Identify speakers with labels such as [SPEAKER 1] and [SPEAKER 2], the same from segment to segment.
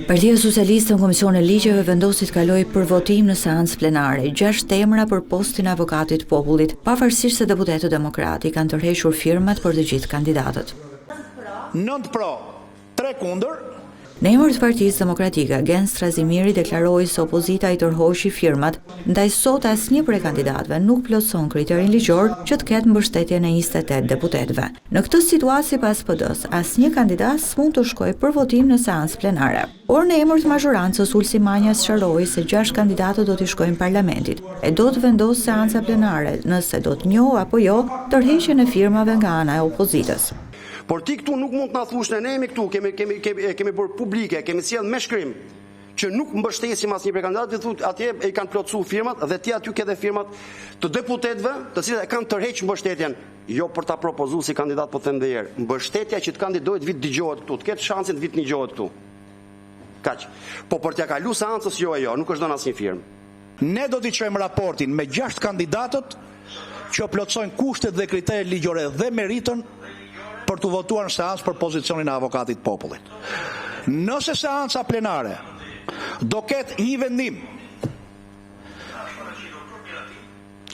[SPEAKER 1] Partia Socialiste në Komision e Ligjeve vendosi të kalojë për votim në seancë plenare 6 emra për postin e avokatit të popullit, pavarësisht se deputetët demokrati kanë tërhequr firmat për të gjithë kandidatët.
[SPEAKER 2] 9 pro, 3 kundër.
[SPEAKER 1] Në emër të Partisë Demokratike, Gens Strazimiri deklaroi se opozita i tërhoqi firmat, ndaj sot asnjë prej kandidatëve nuk plotëson kriterin ligjor që të ketë mbështetjen e 28 deputetëve. Në këtë situatë sipas PD-s, asnjë kandidat s'mund të shkojë për votim në seancë plenare. Por në emër të mazhorancës, Ulsi Manja sqaroi se 6 kandidatët do t'i shkojnë parlamentit e do të vendosë seanca plenare nëse do të njohë apo jo tërheqjen e firmave nga ana e opozitës.
[SPEAKER 3] Por ti këtu nuk mund të na thush ne jemi këtu, kemi bërë publike, kemi sjell me shkrim që nuk mbështesim asnjë prej kandidatëve, thotë atje e kanë plotësuar firmat dhe ti aty ke edhe firmat të deputetëve, të cilët e kanë tërhequr mbështetjen, jo për ta propozuar si kandidat, po them edhe një herë, mbështetja që të kandidojë të vit dëgjohet këtu, të ketë shansin të vit dëgjohet këtu. Kaq. Po për t'ia kaluar seancës jo, nuk është dhënë asnjë firmë.
[SPEAKER 2] Ne do t'i çojmë raportin me 6 kandidatët që plotësojnë kushtet dhe kriteret ligjore dhe meritën për të votuar në seancë për pozicionin e avokatit popullit. Nëse seanca plenare do ketë një vendim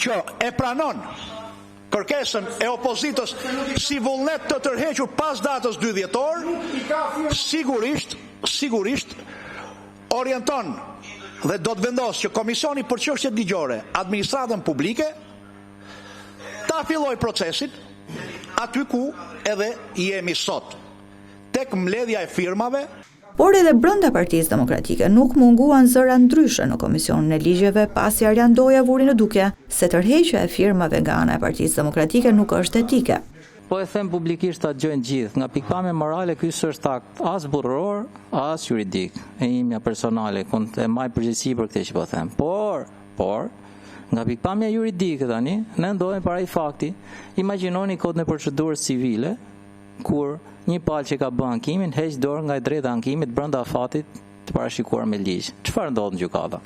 [SPEAKER 2] që e pranon kërkesën e opozitës si vullnet të tërhequr pas datës 2 dhjetor, sigurisht orienton dhe do të vendosë që Komisioni për çështjet ligjore, administratën publike, ta filloj procesin aty ku edhe jemi sot, tek mbledhja e firmave.
[SPEAKER 1] Por edhe brenda Partisë Demokratike nuk munguan zëra ndryshe në Komisionin e Ligjeve pasi Arjan Doja vuri në dukje se tërheqja e firmave nga ana e Partisë Demokratike nuk është etike.
[SPEAKER 4] Po e them publikisht ta dëgjojnë gjithë, nga pikpamja morale ky s'është akt as burror, as juridik, e imja personale, e maj përgjegjësi për këtë që po them. Por nga pikpamja juridike tani, ne ndodhemi para i fakti. Imagjinoni kodin e procedurës civile, kur një palë që ka bën ankimin, heq dorë nga e drejta e ankimit brenda afatit të parashikuar me ligj. Çfarë ndodh në gjykata?